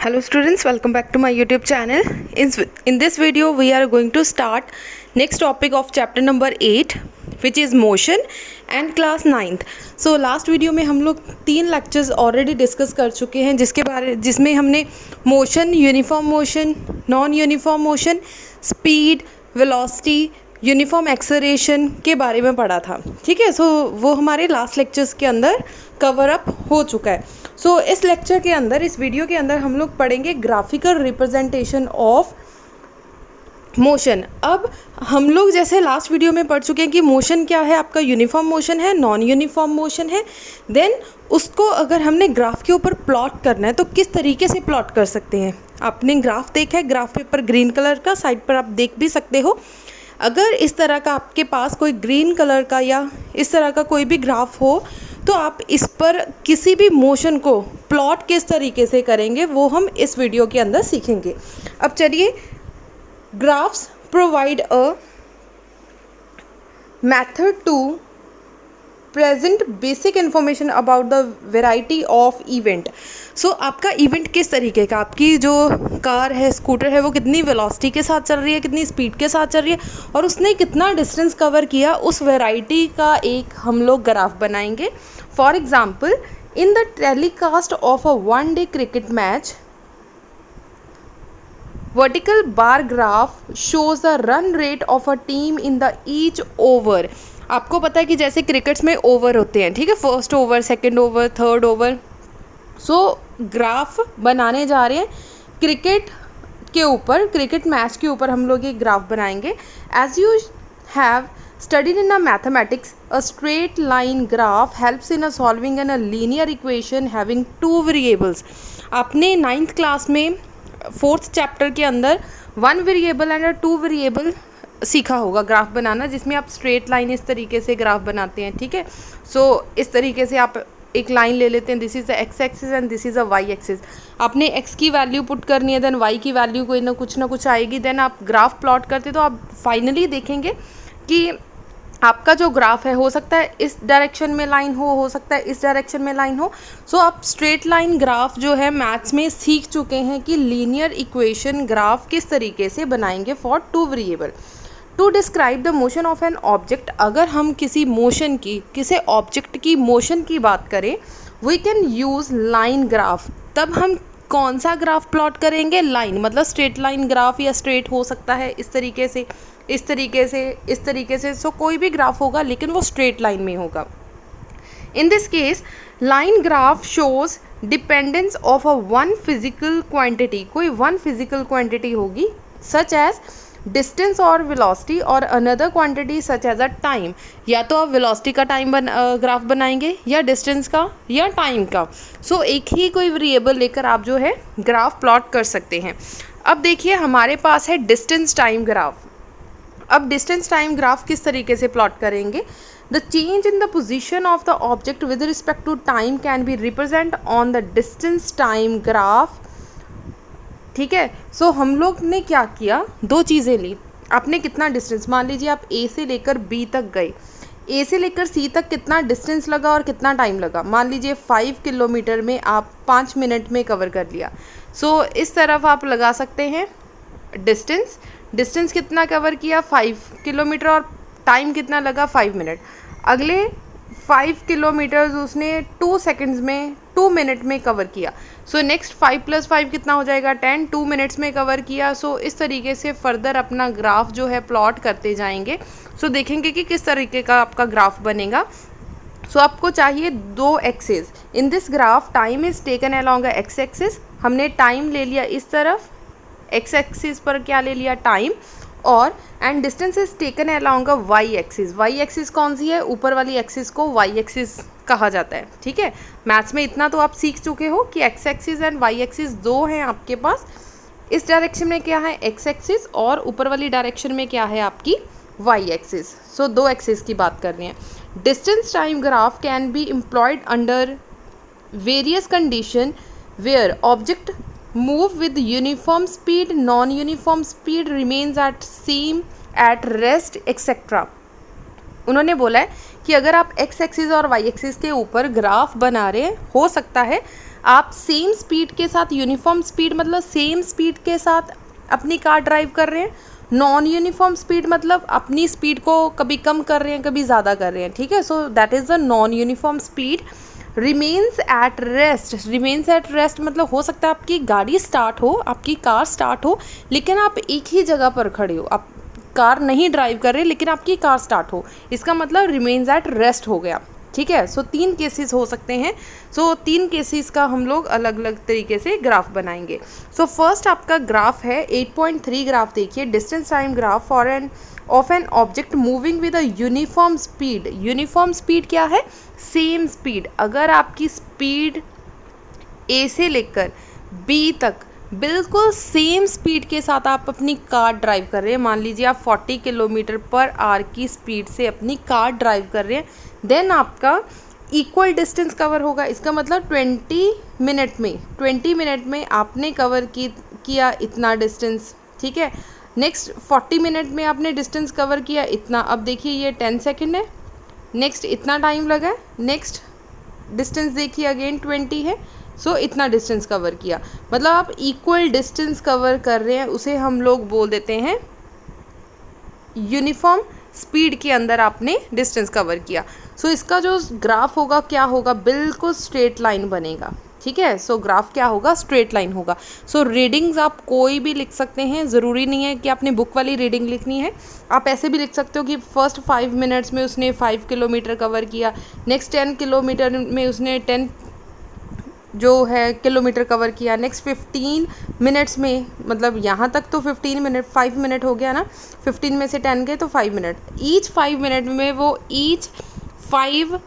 Hello students, welcome back to my YouTube channel. In this video we are going to start next topic of chapter number 8 which is motion and class 9th. So last video में हम लोग 3 lectures already discuss कर चुके हैं जिसमें हमने motion, uniform motion, non uniform motion, speed, velocity, uniform acceleration के बारे में पढ़ा था. ठीक है, सो वो हमारे लास्ट लेक्चर्स के अंदर कवर अप हो चुका है. सो इस लेक्चर के अंदर, इस वीडियो के अंदर हम लोग पढ़ेंगे ग्राफिकल रिप्रेजेंटेशन ऑफ मोशन. अब हम लोग जैसे लास्ट वीडियो में पढ़ चुके हैं कि मोशन क्या है, आपका यूनिफॉर्म मोशन है, नॉन यूनिफॉर्म मोशन है. देन उसको अगर हमने ग्राफ के ऊपर प्लॉट करना है तो किस तरीके से प्लॉट कर सकते हैं. आपने ग्राफ देखा है, ग्राफ पेपर ग्रीन कलर का, साइड पर आप देख भी सकते हो. अगर इस तरह का आपके पास कोई ग्रीन कलर का या इस तरह का कोई भी ग्राफ हो तो आप इस पर किसी भी मोशन को प्लॉट किस तरीके से करेंगे वो हम इस वीडियो के अंदर सीखेंगे. अब चलिए, graphs provide a method to present basic information about the variety of event. So आपका इवेंट किस तरीके का, आपकी जो कार है, स्कूटर है, वो कितनी वेलोसिटी के साथ चल रही है, कितनी स्पीड के साथ चल रही है और उसने कितना डिस्टेंस कवर किया, उस वेराइटी का एक हम लोग ग्राफ बनाएंगे. For example, in the telecast of a 1 day cricket match, vertical bar graph shows the run rate of a team in the each over. आपको पता है कि जैसे क्रिकेट्स में ओवर होते हैं, ठीक है, first over, second over, third over. सो ग्राफ बनाने जा रहे हैं क्रिकेट के ऊपर, क्रिकेट मैच के ऊपर हम लोग ये ग्राफ बनाएंगे. As you have studied in a mathematics, a straight line graph helps in a solving a linear equation having 2 variables. आपने 9th क्लास में 4th चैप्टर के अंदर 1 वेरिएबल एंड 2 वेरिएबल सीखा होगा ग्राफ बनाना, जिसमें आप स्ट्रेट लाइन इस तरीके से ग्राफ बनाते हैं. ठीक है, सो इस तरीके से आप एक लाइन ले लेते हैं. This is the X axis and this is a Y axis. आपने एक्स की वैल्यू पुट करनी है, देन वाई की वैल्यू कोई ना कुछ आएगी. देन आप ग्राफ प्लॉट करते तो आप फाइनली देखेंगे कि आपका जो ग्राफ है, हो सकता है इस डायरेक्शन में लाइन हो सकता है इस डायरेक्शन में लाइन हो. सो आप स्ट्रेट लाइन ग्राफ जो है मैथ्स में सीख चुके हैं कि लीनियर इक्वेशन ग्राफ किस तरीके से बनाएंगे फॉर 2 वेरिएबल. To describe the motion of an object, अगर हम किसी मोशन की, किसी ऑब्जेक्ट की मोशन की बात करें, we can use line graph. तब हम कौन सा ग्राफ प्लॉट करेंगे? लाइन, मतलब स्ट्रेट लाइन ग्राफ, या स्ट्रेट हो सकता है इस तरीके से, इस तरीके से, इस तरीके से. सो कोई भी ग्राफ होगा लेकिन वो स्ट्रेट लाइन में होगा. In this case line graph shows dependence of a 1 physical quantity. कोई 1 फिजिकल क्वांटिटी होगी सच एज डिस्टेंस और वेलोसिटी, और another quantity such as a time. या तो आप वेलोसिटी का टाइम ग्राफ बनाएंगे, या डिस्टेंस का, या टाइम का. सो एक ही कोई वेरिएबल लेकर आप जो है ग्राफ प्लॉट कर सकते हैं. अब देखिए, हमारे पास है डिस्टेंस टाइम ग्राफ. अब डिस्टेंस टाइम ग्राफ किस तरीके से प्लॉट करेंगे? The change in the position of the object with respect to time can be represent on the distance time graph. ठीक है, सो हम लोग ने क्या किया, 2 चीज़ें ली. आपने कितना डिस्टेंस, मान लीजिए आप ए से लेकर बी तक गए, ए से लेकर सी तक कितना डिस्टेंस लगा और कितना टाइम लगा. मान लीजिए 5 किलोमीटर में आप 5 मिनट में कवर कर लिया. सो इस तरफ आप लगा सकते हैं डिस्टेंस कितना कवर किया, 5 किलोमीटर, और टाइम कितना लगा, 5 मिनट. अगले 5 किलोमीटर्स उसने 2 सेकंड्स में, 2 मिनट में कवर किया. सो नेक्स्ट 5 + 5 कितना हो जाएगा, 10, 2 मिनट्स में कवर किया. सो इस तरीके से फर्दर अपना ग्राफ जो है प्लॉट करते जाएंगे. सो देखेंगे कि किस तरीके का आपका ग्राफ बनेगा. सो आपको चाहिए 2 axes. In this graph time is taken along a X axis. हमने टाइम ले लिया इस तरफ, एक्स एक्सिस पर क्या ले लिया, टाइम. और and distance is taken along a Y axis. Y axis कौन सी है? ऊपर वाली एक्सिस को वाई एक्सिस कहा जाता है. ठीक है, मैथ्स में इतना तो आप सीख चुके हो कि X axis and Y axis 2 हैं आपके पास. इस डायरेक्शन में क्या है एक्स एक्सिस और ऊपर वाली डायरेक्शन में क्या है आपकी वाई एक्सिस। सो दो एक्सिस की बात कर रहे हैं। Distance time graph can be employed under various condition where object move with uniform speed, non uniform speed, remains at same, at rest etcetera. उन्होंने बोला है कि अगर आप एक्स एक्सिस और वाई एक्सिस के ऊपर ग्राफ बना रहे हैं, हो सकता है आप सेम स्पीड के साथ, यूनिफॉर्म स्पीड मतलब सेम स्पीड के साथ अपनी कार ड्राइव कर रहे हैं, नॉन यूनिफॉर्म स्पीड मतलब अपनी स्पीड को कभी कम कर रहे हैं कभी ज़्यादा कर रहे हैं, ठीक है। So that is the non uniform speed. Remains at rest, remains at rest मतलब हो सकता है आपकी गाड़ी स्टार्ट हो, आपकी कार स्टार्ट हो, लेकिन आप एक ही जगह पर खड़े हो, आप कार नहीं ड्राइव कर रहे लेकिन आपकी कार स्टार्ट हो, इसका मतलब रिमेन्स एट रेस्ट हो गया, ठीक है। सो 3 केसेस हो सकते हैं। सो 3 केसेस का हम लोग अलग अलग तरीके से ग्राफ बनाएंगे। सो फर्स्ट आपका ग्राफ है 8.3 ग्राफ, देखिए distance time graph for an of an object moving with a uniform speed. Uniform speed क्या है? Same speed. अगर आपकी स्पीड ए से लेकर बी तक बिल्कुल सेम स्पीड के साथ आप अपनी कार ड्राइव कर रहे हैं, मान लीजिए आप 40 किलोमीटर पर आवर की स्पीड से अपनी कार ड्राइव कर रहे हैं, देन आपका इक्वल डिस्टेंस कवर होगा। इसका मतलब 20 मिनट में आपने कवर किया इतना डिस्टेंस, ठीक है। नेक्स्ट 40 मिनट में आपने डिस्टेंस कवर किया इतना। अब देखिए ये 10 सेकेंड है, नेक्स्ट इतना टाइम लगा है, नेक्स्ट डिस्टेंस देखिए अगेन 20 है, सो इतना डिस्टेंस कवर किया। मतलब आप इक्वल डिस्टेंस कवर कर रहे हैं, उसे हम लोग बोल देते हैं यूनिफॉर्म स्पीड के अंदर आपने डिस्टेंस कवर किया। सो इसका जो ग्राफ होगा क्या होगा? बिल्कुल स्ट्रेट लाइन बनेगा, ठीक है। सो ग्राफ क्या होगा? स्ट्रेट लाइन होगा। सो रीडिंग्स आप कोई भी लिख सकते हैं, ज़रूरी नहीं है कि आपने बुक वाली रीडिंग लिखनी है, आप ऐसे भी लिख सकते हो कि फर्स्ट 5 मिनट्स में उसने 5 किलोमीटर कवर किया, नेक्स्ट 10 किलोमीटर में उसने 10 जो है किलोमीटर कवर किया, नेक्स्ट 15 मिनट्स में, मतलब यहाँ तक तो 15 मिनट 5 मिनट हो गया ना, 15 में से 10 गए तो 5 मिनट, ईच 5 मिनट में वो ईच 5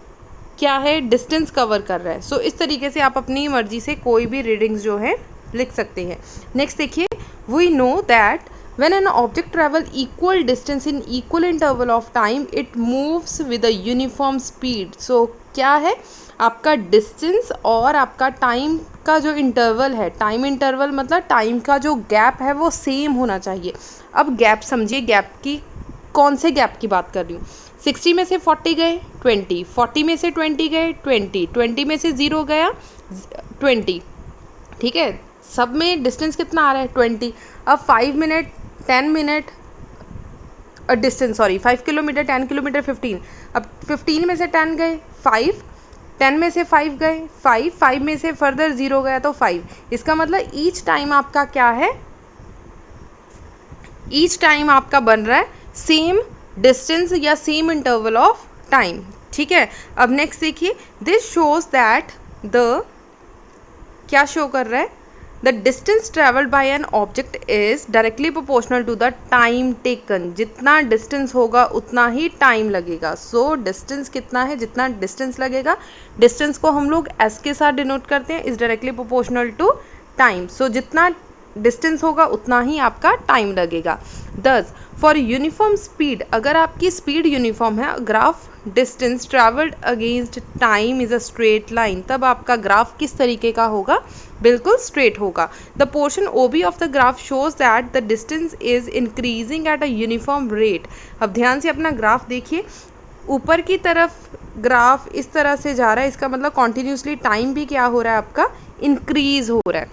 क्या है डिस्टेंस कवर कर रहा है। सो इस तरीके से आप अपनी मर्जी से कोई भी रीडिंग्स जो है लिख सकते हैं। नेक्स्ट देखिए, we know that when an object travel equal distance in equal interval of time it moves with a uniform speed। so क्या है आपका डिस्टेंस और आपका टाइम का जो इंटरवल है, टाइम इंटरवल मतलब टाइम का जो गैप है वो सेम होना चाहिए। अब गैप समझिए, गैप की कौन से गैप की बात कर रही हूँ? 60 में से 40 गए 20, 40 में से 20 गए 20, 20 में से 0 गया 20, ठीक है। सब में डिस्टेंस कितना आ रहा है? 20। अब 5 minute 10 minute distance, sorry 5 kilometre 10 kilometre 15, अब 15 में से 10 गए 5, 10 में से 5 गए 5, 5 में से फर्दर 0 गया तो 5। इसका मतलब ईच टाइम आपका क्या है? ईच टाइम आपका बन रहा है सेम डिस्टेंस या सेम इंटरवल ऑफ टाइम, ठीक है। अब नेक्स्ट देखिए, दिस शोज दैट द क्या शो कर रहा है? The distance travelled by an object is directly proportional to the time taken. जितना डिस्टेंस होगा उतना ही टाइम लगेगा। सो डिस्टेंस कितना है? जितना डिस्टेंस लगेगा, डिस्टेंस को हम लोग एस के साथ डिनोट करते हैं, is directly proportional to time. So जितना डिस्टेंस होगा उतना ही आपका टाइम लगेगा। दस फॉर यूनिफॉर्म स्पीड, अगर आपकी स्पीड यूनिफॉर्म है, graph distance travelled against time is a straight line, तब आपका ग्राफ किस तरीके का होगा? बिल्कुल स्ट्रेट होगा। The portion O B of the graph shows that the distance is increasing at a uniform rate. अब ध्यान से अपना ग्राफ देखिए, ऊपर की तरफ ग्राफ इस तरह से जा रहा है, इसका मतलब कॉन्टीन्यूसली टाइम भी क्या हो रहा है आपका? इंक्रीज हो रहा है,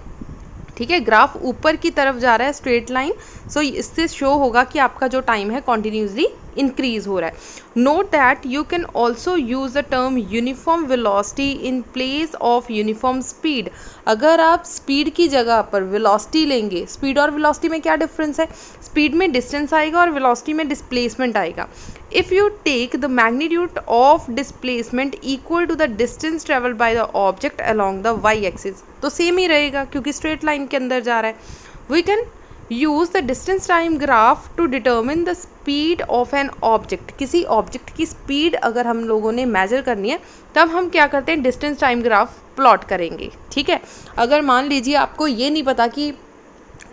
ठीक है। ग्राफ ऊपर की तरफ जा रहा है स्ट्रेट लाइन, सो इससे शो होगा कि आपका जो टाइम है कॉन्टीन्यूसली इंक्रीज हो रहा है। Note that you can also use the term uniform velocity in place of uniform speed. अगर आप स्पीड की जगह पर वेलोसिटी लेंगे, स्पीड और वेलोसिटी में क्या डिफरेंस है? स्पीड में डिस्टेंस आएगा और वेलोसिटी में डिस्प्लेसमेंट आएगा। If you take the magnitude of displacement equal to the distance travelled by the object along the Y axis, तो सेम ही रहेगा क्योंकि स्ट्रेट लाइन के अंदर जा रहा है। We can use the distance time graph to determine the speed of an object. किसी ऑब्जेक्ट की स्पीड अगर हम लोगों ने मेजर करनी है, तब हम क्या करते हैं? डिस्टेंस टाइम ग्राफ प्लॉट करेंगे, ठीक है। अगर मान लीजिए आपको ये नहीं पता कि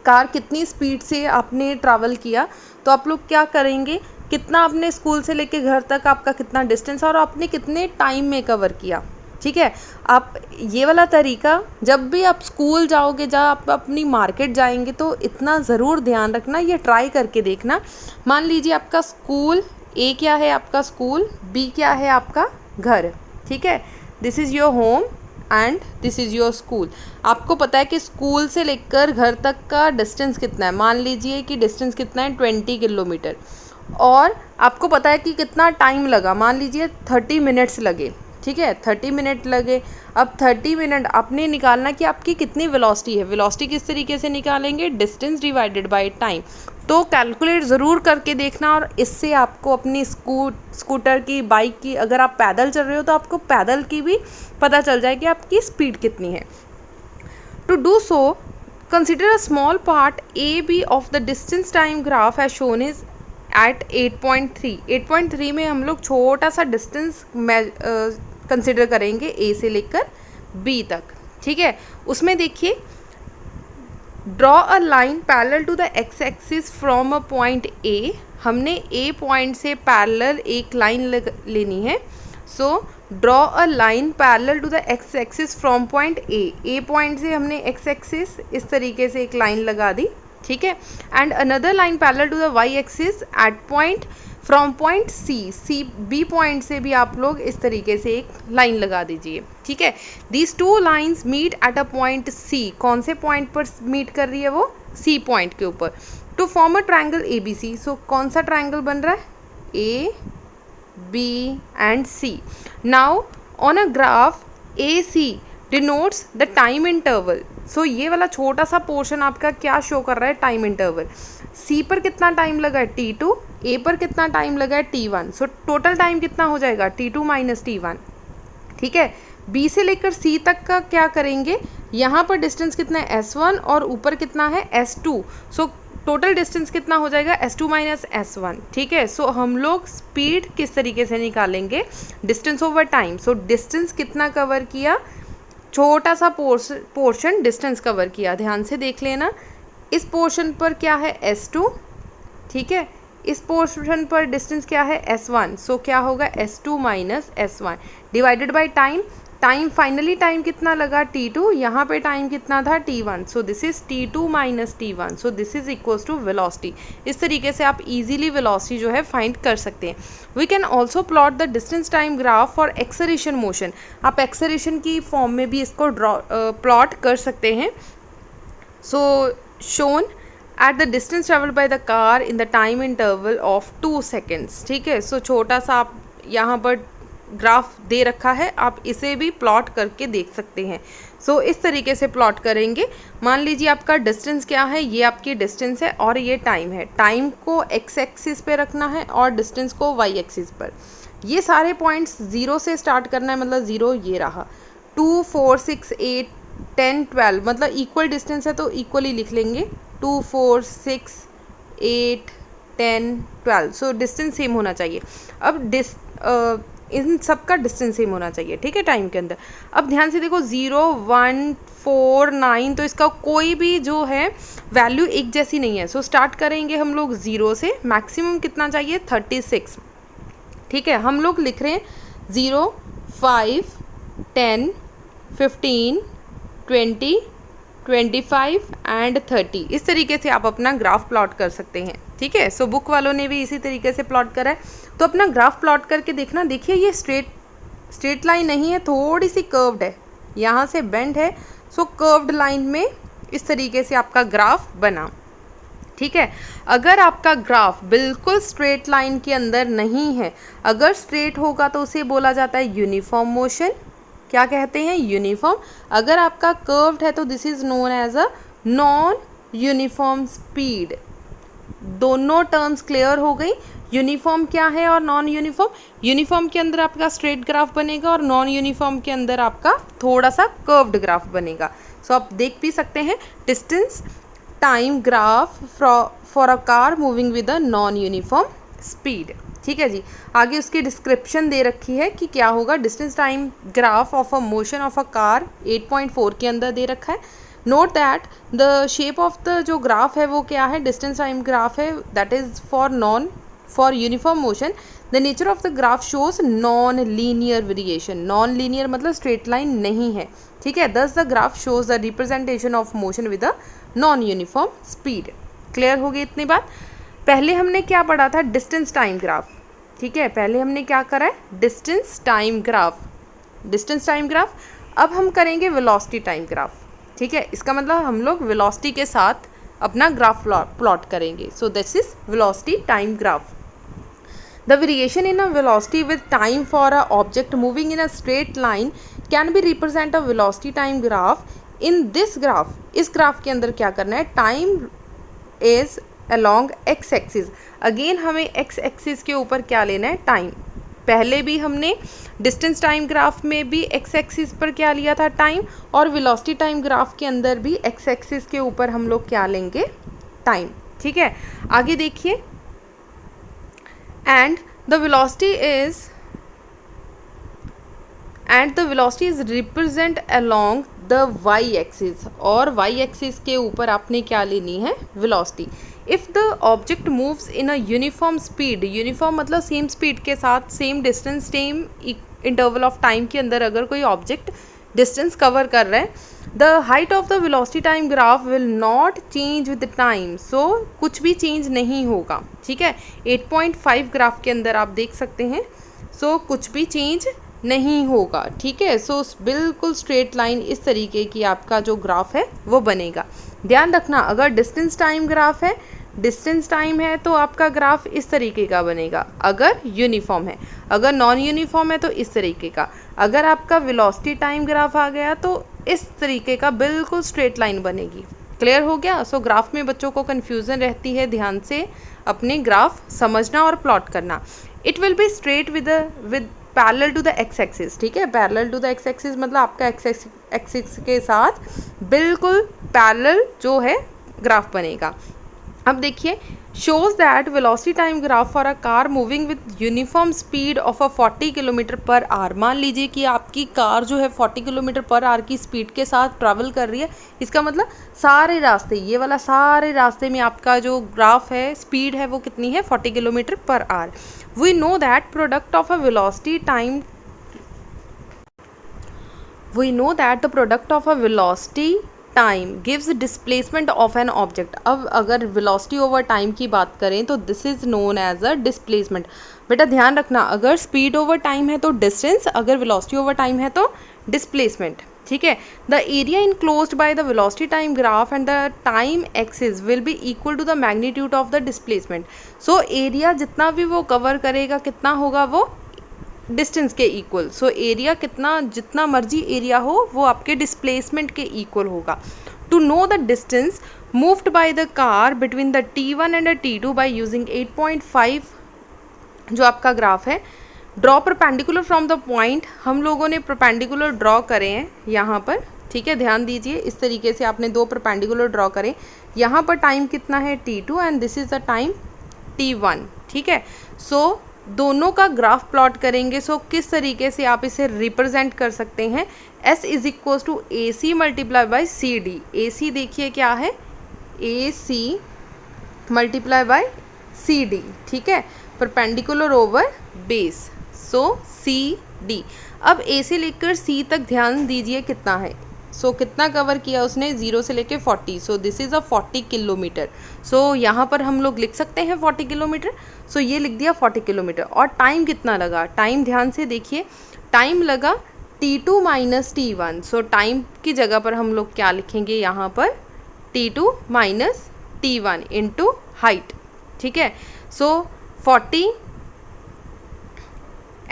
कार कितनी स्पीड से आपने ट्रैवल किया, तो आप लोग क्या करेंगे, कितना आपने स्कूल से लेके घर तक आपका कितना डिस्टेंस और आपने कितने टाइम में कवर किया। ठीक है, आप ये वाला तरीका जब भी आप स्कूल जाओगे, जब आप अपनी मार्केट जाएंगे, तो इतना ज़रूर ध्यान रखना, ये ट्राई करके देखना। मान लीजिए आपका स्कूल, ए क्या है आपका स्कूल, बी क्या है आपका घर। ठीक है, this is your home and this is your school. आपको पता है कि स्कूल से लेकर घर तक का डिस्टेंस कितना है, मान लीजिए कि डिस्टेंस कितना है 20 किलोमीटर, और आपको पता है कि कितना टाइम लगा, मान लीजिए 30 मिनट्स लगे। ठीक है, 30 मिनट लगे। अब 30 मिनट आपने निकालना कि आपकी कितनी वेलोसिटी है। वेलोसिटी किस तरीके से निकालेंगे, डिस्टेंस डिवाइडेड बाय टाइम। तो कैलकुलेट ज़रूर करके देखना, और इससे आपको अपनी स्कूटर की, बाइक की, अगर आप पैदल चल रहे हो तो आपको पैदल की भी पता चल जाए कि आपकी स्पीड कितनी है। To do so, consider a small part A B of the distance time graph as shown is at 8.3। 8.3 में हम लोग छोटा सा डिस्टेंस कंसिडर करेंगे ए से लेकर बी तक। ठीक है, उसमें देखिए, draw a line parallel to the X axis from a point A. हमने ए पॉइंट से पैरेलल एक लाइन लेनी है। So draw a line parallel to the X axis from point A point से हमने एक्स एक्सिस इस तरीके से एक लाइन लगा दी। ठीक है, and another line parallel to the Y axis at point from point C B point से भी आप लोग इस तरीके से एक लाइन लगा दीजिए। ठीक है, these two lines meet at a point C. कौन से पॉइंट पर मीट कर रही है वो, सी पॉइंट के ऊपर, to form a triangle A B C. So कौन सा ट्रायंगल बन रहा है, A B and C. Now on a graph A C denotes the time interval. So ये वाला छोटा सा पोर्शन आपका क्या शो कर रहा है, टाइम इंटरवल। सी पर कितना टाइम लगा है, T2, ए पर कितना टाइम लगा है, T1। सो टोटल टाइम कितना हो जाएगा, T2 माइनस T1। ठीक है, बी से लेकर सी तक का क्या करेंगे, यहाँ पर डिस्टेंस कितना है, S1, और ऊपर कितना है, S2। सो टोटल डिस्टेंस कितना हो जाएगा, S2 माइनस S1। ठीक है, सो हम लोग स्पीड किस तरीके से निकालेंगे, distance over time. So distance कितना कवर किया, छोटा सा पोर्शन डिस्टेंस कवर किया। ध्यान से देख लेना, इस पोर्शन पर क्या है, S2। ठीक है, इस पोर्शन पर डिस्टेंस क्या है, S1। सो क्या होगा, S2 minus S1 divided by time. Time finally time कितना लगा, T2, यहाँ पे टाइम कितना था, T1। So this is T2 minus T1। So this is equals to velocity. इस तरीके से आप इजीली वेलोसिटी जो है फाइंड कर सकते हैं। We can also plot the distance time graph for acceleration motion. आप एक्सेलरेशन की फॉर्म में भी इसको प्लॉट कर सकते हैं। So shown at the distance travel by the car in the time interval of 2 seconds. ठीक है, सो छोटा सा आप यहाँ पर ग्राफ दे रखा है, आप इसे भी प्लॉट करके देख सकते हैं। सो इस तरीके से प्लॉट करेंगे। मान लीजिए आपका डिस्टेंस क्या है, ये आपकी डिस्टेंस है और ये टाइम है। टाइम को एक्स एक्सिस पे रखना है और डिस्टेंस को वाई एक्सिस पर। ये सारे पॉइंट्स 0 से स्टार्ट करना है, मतलब 0 ये रहा, 2 4 6 8 10 12, मतलब इक्वल डिस्टेंस है तो इक्वली लिख लेंगे, 2 4 6 8 10 12। सो डिस्टेंस सेम होना चाहिए। अब इन सब का डिस्टेंस सेम होना चाहिए। ठीक है, टाइम के अंदर। अब ध्यान से देखो, 0 1 4 9, तो इसका कोई भी जो है वैल्यू एक जैसी नहीं है। सो स्टार्ट करेंगे हम लोग 0 से, मैक्सिमम कितना चाहिए, 36। ठीक है, हम लोग लिख रहे हैं 0 5 10 15 20 25 एंड 30। इस तरीके से आप अपना ग्राफ प्लॉट कर सकते हैं। ठीक है, सो बुक वालों ने भी इसी तरीके से प्लॉट करा है, तो अपना ग्राफ प्लॉट करके देखना। देखिए, ये स्ट्रेट लाइन नहीं है, थोड़ी सी कर्व्ड है, यहाँ से बेंड है। सो कर्व्ड लाइन में इस तरीके से आपका ग्राफ बना। ठीक है, अगर आपका ग्राफ बिल्कुल स्ट्रेट लाइन के अंदर नहीं है, अगर स्ट्रेट होगा तो उसे बोला जाता है यूनिफॉर्म मोशन। क्या कहते हैं, यूनिफॉर्म। अगर आपका कर्व्ड है तो this is known as a non uniform speed. दोनों टर्म्स क्लियर हो गई। यूनिफॉर्म क्या है और नॉन यूनिफॉर्म। यूनिफॉर्म के अंदर आपका स्ट्रेट ग्राफ बनेगा और नॉन यूनिफॉर्म के अंदर आपका थोड़ा सा कर्व्ड ग्राफ बनेगा। सो आप देख भी सकते हैं, distance time graph for a car moving with a non uniform speed. ठीक है जी, आगे उसकी डिस्क्रिप्शन दे रखी है कि क्या होगा। Distance time graph of a motion of a car 8.4 के अंदर दे रखा है। Note that the shape of the जो ग्राफ है वो क्या है, डिस्टेंस टाइम ग्राफ है, that is for uniform motion the nature of the graph shows non linear variation. Non linear मतलब स्ट्रेट लाइन नहीं है, ठीक है। दस the graph shows the representation of motion with a non uniform speed. Clear हो गई इतनी बात। पहले हमने क्या पढ़ा था, डिस्टेंस टाइम ग्राफ, ठीक है। पहले हमने क्या करा है, distance time graph, distance time graph. अब हम करेंगे वेलोसिटी टाइम ग्राफ, ठीक है। इसका मतलब हम लोग वेलोसिटी के साथ अपना ग्राफ प्लॉट करेंगे। सो this is velocity time graph. The variation in a velocity with time for a object moving in a straight line can be represent a velocity time graph. In this graph, इस graph के अंदर क्या करना है, time is along x axis. Again हमें x axis के ऊपर क्या लेना है, टाइम। पहले भी हमने डिस्टेंस टाइम ग्राफ में भी x एक्सिस पर क्या लिया था, टाइम, और वेलोसिटी टाइम ग्राफ के अंदर भी x एक्सिस के ऊपर हम लोग क्या लेंगे, टाइम, ठीक है। आगे देखिए, and the velocity is represent along the y axis, और y एक्सिस के ऊपर आपने क्या लेनी है, velocity. If the object moves in a uniform speed, uniform मतलब सेम स्पीड के साथ, same distance, same interval of time के अंदर अगर कोई ऑब्जेक्ट डिस्टेंस कवर कर रहा है, the height of the velocity time graph will not change with time. So कुछ भी चेंज नहीं होगा, ठीक है। 8.5 ग्राफ के अंदर आप देख सकते हैं, सो कुछ भी चेंज नहीं होगा, ठीक है। सो बिल्कुल स्ट्रेट लाइन इस तरीके की आपका जो ग्राफ है वो बनेगा। ध्यान रखना, अगर डिस्टेंस टाइम ग्राफ है, डिस्टेंस टाइम है तो आपका ग्राफ इस तरीके का बनेगा, अगर यूनिफॉर्म है। अगर नॉन यूनिफॉर्म है तो इस तरीके का। अगर आपका वेलोसिटी टाइम ग्राफ आ गया तो इस तरीके का बिल्कुल स्ट्रेट लाइन बनेगी। क्लियर हो गया। सो ग्राफ में बच्चों को कन्फ्यूज़न रहती है, ध्यान से अपने ग्राफ समझना और प्लॉट करना। It will be straight with parallel to the X axis, ठीक है। Parallel to the X axis मतलब आपका एक्स एक्सिस के साथ बिल्कुल पैरेलल जो है ग्राफ बनेगा। अब देखिए, shows that velocity time graph for a car moving with uniform speed of a 40 kilometre per our. मान लीजिए कि आपकी कार जो है 40 किलोमीटर पर आवर की स्पीड के साथ ट्रैवल कर रही है। इसका मतलब सारे रास्ते, ये वाला सारे रास्ते में आपका जो ग्राफ है, स्पीड है, वो कितनी है, 40 kilometre per hour. We know that product of a velocity time we know that the product of a velocity time gives displacement of an object। अब अगर velocity over time की बात करें तो this is known as a displacement। बेटा ध्यान रखना, अगर speed over time है तो distance, अगर velocity over time है तो displacement, ठीक है। The area enclosed by the velocity time graph and the time axis will be equal to the magnitude of the displacement। so area जितना भी वो cover करेगा कितना होगा, वो डिस्टेंस के इक्वल। सो एरिया कितना, जितना मर्जी एरिया हो वो आपके डिस्प्लेसमेंट के इक्वल होगा। To know the distance moved by the car between the T1 and T2 by using 8.5 जो आपका ग्राफ है, draw perpendicular from the point. हम लोगों ने परपेंडिकुलर ड्रॉ करे हैं यहाँ पर, ठीक है। ध्यान दीजिए, इस तरीके से आपने दो परपेंडिकुलर ड्रॉ करें। यहाँ पर टाइम कितना है, T2, and this is the time T1, ठीक है। सो दोनों का ग्राफ प्लॉट करेंगे। सो किस तरीके से आप इसे रिप्रेजेंट कर सकते हैं, S is equal to AC multiply by CD। AC देखिए क्या है, AC मल्टीप्लाई बाई CD, ठीक है, परपेंडिकुलर ओवर बेस। सो CD। अब A से लेकर C तक ध्यान दीजिए कितना है। सो कितना कवर किया उसने, 0 से लेके 40। So this is a 40 kilometre. So यहाँ पर हम लोग लिख सकते हैं 40 किलोमीटर। सो ये लिख दिया 40 किलोमीटर। और टाइम कितना लगा, टाइम ध्यान से देखिए, टाइम लगा T2 माइनस T1। सो टाइम की जगह पर हम लोग क्या लिखेंगे यहाँ पर, T2 minus T1 into height, ठीक है। सो 40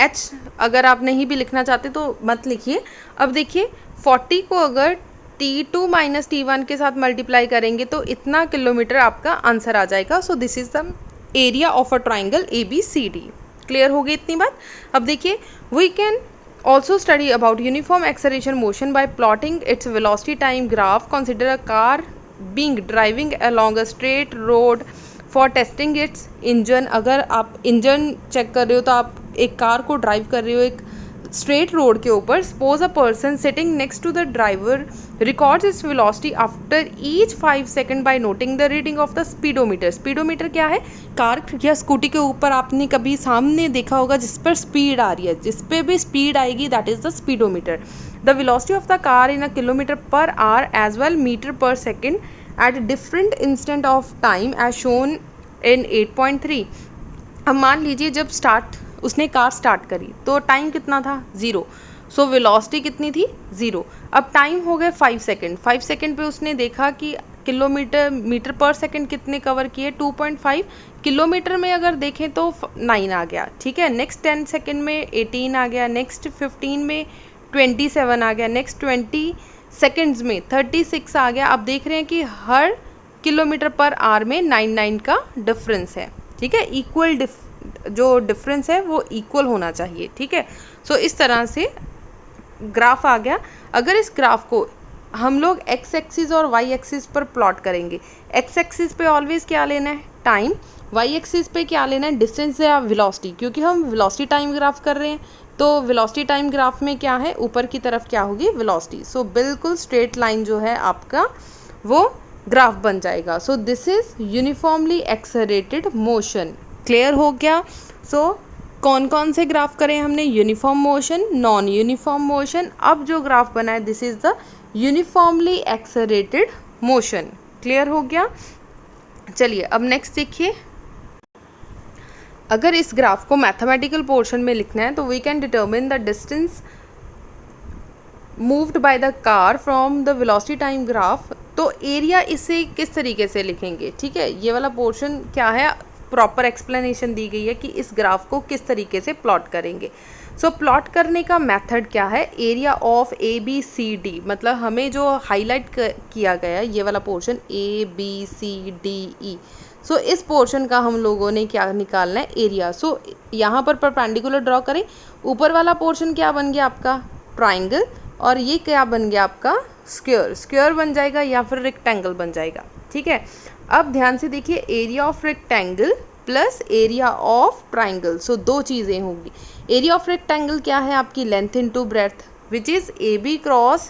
H अगर आप नहीं भी लिखना चाहते तो मत लिखिए। अब देखिए 40 को अगर T2 माइनस T1 के साथ मल्टीप्लाई करेंगे तो इतना किलोमीटर आपका आंसर आ जाएगा। So this is the area of a triangle ABCD। Clear हो गई इतनी बात। अब देखिए, we can also study about uniform acceleration motion by plotting its velocity time graph. Consider a car being driving along a straight road for testing its engine. अगर आप engine check कर रहे हो तो आप एक कार को ड्राइव कर रहे हो एक स्ट्रेट रोड के ऊपर suppose a person sitting next to the driver records its velocity after each 5 second by noting the reading of the speedometer. Speedometer क्या है? कार या स्कूटी के ऊपर आपने कभी सामने देखा होगा जिस पर स्पीड आ रही है, जिस पे भी स्पीड आएगी that is the speedometer. The velocity of the car in a kilometre per hour as well metre per second at different instant of time as shown in 8.3। अब मान लीजिए जब उसने कार स्टार्ट करी तो टाइम कितना था? 0। सो वेलोसिटी कितनी थी? 0। अब टाइम हो गए 5 सेकेंड। 5 सेकेंड पे उसने देखा कि मीटर पर सेकेंड कितने कवर किए? 2.5। किलोमीटर में अगर देखें तो 9 आ गया, ठीक है। नेक्स्ट 10 सेकेंड में 18 आ गया, नेक्स्ट 15 में 27 आ गया, नेक्स्ट 20 सेकेंड्स में 36 आ गया। अब देख रहे हैं कि हर किलोमीटर पर आवर में 9 का डिफरेंस है, ठीक है। इक्वल जो डिफरेंस है वो इक्वल होना चाहिए, ठीक है। सो इस तरह से ग्राफ आ गया। अगर इस ग्राफ को हम लोग एक्स एक्सिस और वाई एक्सिस पर प्लॉट करेंगे, एक्स एक्सिस पे ऑलवेज क्या लेना है? टाइम। वाई एक्सिस पे क्या लेना है? डिस्टेंस या वेलोसिटी, क्योंकि हम वेलोसिटी टाइम ग्राफ कर रहे हैं। तो वेलोसिटी टाइम ग्राफ में क्या है? ऊपर की तरफ क्या होगी? वेलोसिटी। सो बिल्कुल स्ट्रेट लाइन जो है आपका वो ग्राफ बन जाएगा। So this is uniformly accelerated motion. Clear हो गया? सो कौन कौन से ग्राफ करें हमने? Uniform motion, non uniform motion. अब जो ग्राफ बना है this is the uniformly accelerated motion. Clear हो गया? चलिए अब नेक्स्ट देखिए। अगर इस ग्राफ को मैथमेटिकल पोर्शन में लिखना है तो we can determine the distance moved by the car from the velocity time graph. तो एरिया इसे किस तरीके से लिखेंगे, ठीक है। ये वाला पोर्शन क्या है? प्रॉपर एक्सप्लेनेशन दी गई है कि इस ग्राफ को किस तरीके से प्लॉट करेंगे। सो प्लॉट करने का मेथड क्या है? एरिया ऑफ ABCD, मतलब हमें जो हाईलाइट किया गया है ये वाला पोर्शन ABCDE। सो इस पोर्शन का हम लोगों ने क्या निकालना है? एरिया। सो यहाँ पर परपेंडिकुलर ड्रॉ करें। ऊपर वाला पोर्शन क्या बन गया आपका? ट्राइंगल। और ये क्या बन गया आपका? स्क्वायर। स्क्वायर बन जाएगा या फिर रेक्टेंगल बन जाएगा, ठीक है। अब ध्यान से देखिए, area of rectangle plus area of triangle. So दो चीज़ें होंगी। एरिया ऑफ रेक्टेंगल क्या है? आपकी length into breadth which is AB cross.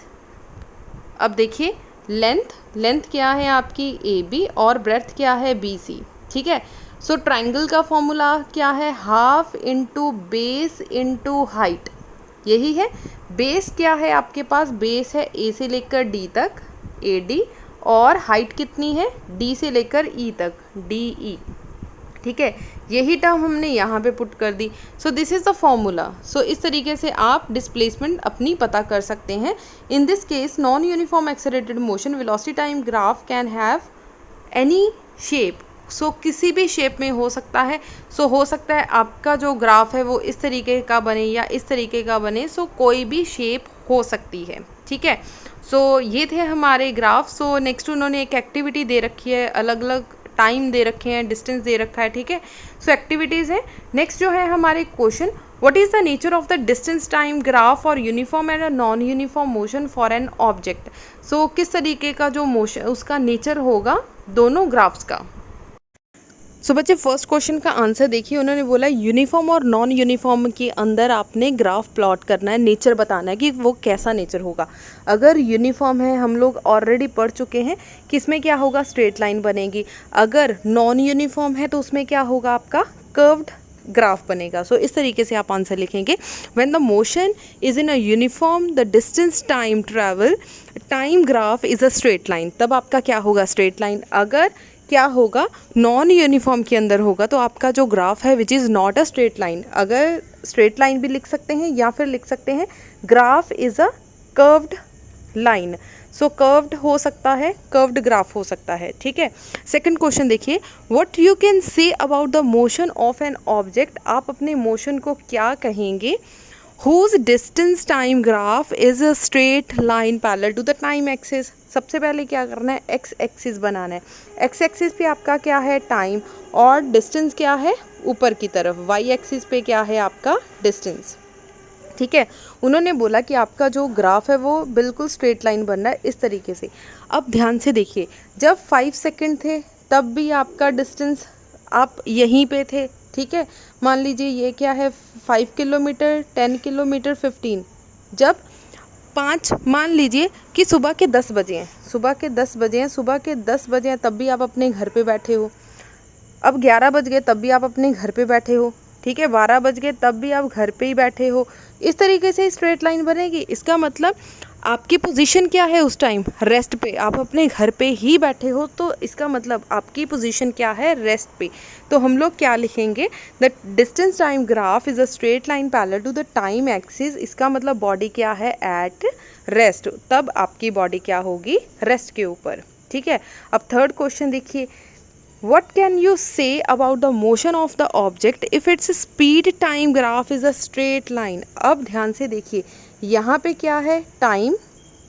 अब देखिए लेंथ क्या है आपकी? AB और ब्रेड्थ क्या है? BC, ठीक है। सो ट्राइंगल का फॉर्मूला क्या है? Half into base into height, यही है। बेस क्या है आपके पास? बेस है A से लेकर D तक AD, और हाइट कितनी है? D से लेकर E तक DE, ठीक है। यही टर्म हमने यहाँ पे पुट कर दी। So this is the formula. So इस तरीके से आप डिस्प्लेसमेंट अपनी पता कर सकते हैं। In this case non uniform accelerated motion velocity time graph can have any shape. So किसी भी शेप में हो सकता है। सो हो सकता है आपका जो ग्राफ है वो इस तरीके का बने या इस तरीके का बने। सो कोई भी शेप हो सकती है, ठीक है। सो ये थे हमारे ग्राफ। सो नेक्स्ट उन्होंने एक एक्टिविटी दे रखी है, अलग अलग टाइम दे रखे हैं, डिस्टेंस दे रखा है, ठीक है। सो एक्टिविटीज़ है। नेक्स्ट जो है हमारे question, what is the nature of the distance time graph और uniform and non uniform motion for an object. So किस तरीके का जो मोशन उसका नेचर होगा दोनों ग्राफ्स का। सो बच्चे फर्स्ट क्वेश्चन का आंसर देखिए। उन्होंने बोला यूनिफॉर्म और नॉन यूनिफॉर्म के अंदर आपने ग्राफ प्लॉट करना है, नेचर बताना है कि वो कैसा नेचर होगा। अगर यूनिफॉर्म है हम लोग ऑलरेडी पढ़ चुके हैं कि इसमें क्या होगा? स्ट्रेट लाइन बनेगी। अगर नॉन यूनिफॉर्म है तो उसमें क्या होगा? आपका कर्व्ड ग्राफ बनेगा। सो इस तरीके से आप आंसर लिखेंगे। When the motion is in a uniform the distance time travel time graph is a straight line, तब आपका क्या होगा? Straight line. अगर क्या होगा? नॉन यूनिफॉर्म के अंदर होगा तो आपका जो ग्राफ है which is not a straight line. अगर स्ट्रेट लाइन भी लिख सकते हैं या फिर लिख सकते हैं graph is a curved line. So curved हो सकता है, कर्व्ड ग्राफ हो सकता है, ठीक है। सेकंड क्वेश्चन देखिए, what you can say about the motion of an object. आप अपने मोशन को क्या कहेंगे? whose distance time graph is a straight line parallel to the time axis। सबसे पहले क्या करना है? एक्स एक्सिस बनाना है। एक्स एक्सिस पे आपका क्या है? टाइम, और डिस्टेंस क्या है? ऊपर की तरफ। वाई एक्सिस पे क्या है आपका? डिस्टेंस, ठीक है। उन्होंने बोला कि आपका जो ग्राफ है वो बिल्कुल स्ट्रेट लाइन बनना है इस तरीके से। अब ध्यान से देखिए, जब 5 सेकंड थे तब भी आपका डिस्टेंस आप यहीं पे थे, ठीक है। मान लीजिए ये क्या है 5 किलोमीटर, 10 किलोमीटर, 15। जब 5 मान लीजिए कि सुबह के 10 बजे हैं, सुबह के 10 बजे हैं, सुबह के 10 बजे हैं, तब भी आप अपने घर पे बैठे हो। अब 11 बज गए तब भी आप अपने घर पे बैठे हो, ठीक है। 12 बज गए तब भी आप घर पे ही बैठे हो। इस तरीके से स्ट्रेट लाइन बनेगी। इसका मतलब आपकी पोजीशन क्या है उस टाइम, रेस्ट पे, आप अपने घर पे ही बैठे हो, तो इसका मतलब आपकी पोजीशन क्या है, रेस्ट पे। तो हम लोग क्या लिखेंगे, the distance time graph is a straight line parallel to the time axis. इसका मतलब बॉडी क्या है, एट रेस्ट, तब आपकी बॉडी क्या होगी, रेस्ट के ऊपर, ठीक है। अब थर्ड क्वेश्चन देखिए, What can you say about the motion of the object if its speed time graph is a straight line? अब ध्यान से देखिए, यहाँ पे क्या है, टाइम,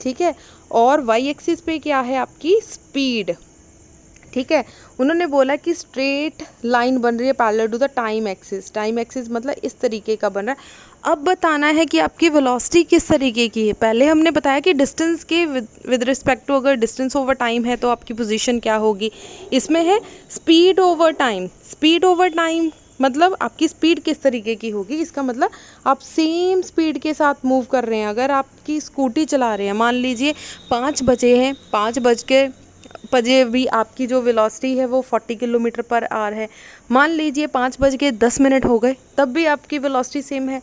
ठीक है, और वाई एक्सिस पे क्या है, आपकी स्पीड, ठीक है। उन्होंने बोला कि स्ट्रेट लाइन बन रही है parallel to the time axis. Time axis मतलब इस तरीके का बन रहा है। अब बताना है कि आपकी वेलोसिटी किस तरीके की है। पहले हमने बताया कि डिस्टेंस के विद रिस्पेक्ट टू, अगर डिस्टेंस ओवर टाइम है तो आपकी पोजीशन क्या होगी। इसमें है speed over time. Speed over time मतलब आपकी स्पीड किस तरीके की होगी। इसका मतलब आप सेम स्पीड के साथ मूव कर रहे हैं। अगर आपकी स्कूटी चला रहे हैं, मान लीजिए 5 बजे हैं, 5 बजे भी आपकी जो वेलोसिटी है वो 40 किलोमीटर पर आवर है। मान लीजिए 5:10 हो गए तब भी आपकी वेलोसिटी सेम है।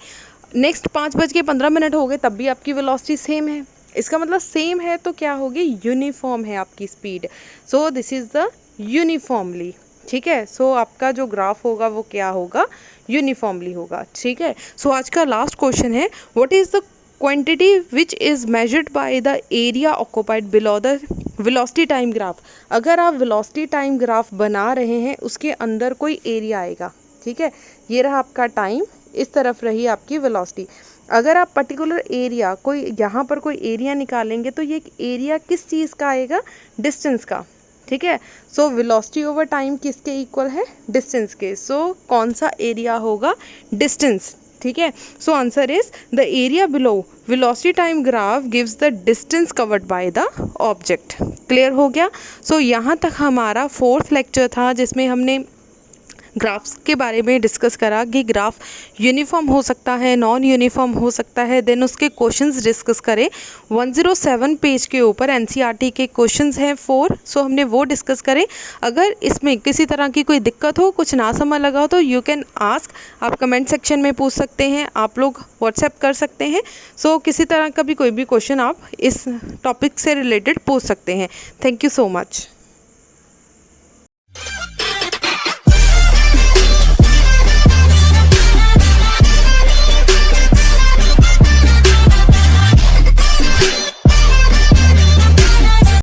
नेक्स्ट 5:15 हो गए तब भी आपकी वेलोसिटी सेम है। इसका मतलब सेम है तो क्या होगी, यूनिफॉर्म है आपकी speed. So this is the uniformly, ठीक है। सो आपका जो ग्राफ होगा वो क्या होगा, यूनिफॉर्मली होगा, ठीक है। सो आज का लास्ट क्वेश्चन है, what is the quantity which is measured by the area occupied below the velocity time graph। अगर आप velocity time graph बना रहे हैं, उसके अंदर कोई एरिया आएगा, ठीक है। ये रहा आपका टाइम, इस तरफ रही आपकी velocity। अगर आप पर्टिकुलर एरिया, कोई यहाँ पर कोई एरिया निकालेंगे तो ये एरिया किस चीज़ का आएगा, डिस्टेंस का, ठीक है। सो वेलोसिटी ओवर टाइम किसके इक्वल है, डिस्टेंस के। सो कौन सा एरिया होगा, डिस्टेंस, ठीक है। So answer is the area below velocity time graph gives the distance covered by the object. Clear हो गया। सो यहाँ तक हमारा 4th लेक्चर था जिसमें हमने ग्राफ्स के बारे में डिस्कस करा कि ग्राफ यूनिफॉर्म हो सकता है, नॉन यूनिफॉर्म हो सकता है। देन उसके क्वेश्चंस डिस्कस करें। 107 पेज के ऊपर एनसीईआरटी के क्वेश्चंस हैं 4। सो हमने वो डिस्कस करें। अगर इसमें किसी तरह की कोई दिक्कत हो, कुछ ना समझ लगा हो तो यू कैन आस्क, आप कमेंट सेक्शन में पूछ सकते हैं, आप लोग व्हाट्सएप कर सकते हैं। सो किसी तरह का भी कोई भी क्वेश्चन आप इस टॉपिक से रिलेटेड पूछ सकते हैं। Thank you so much.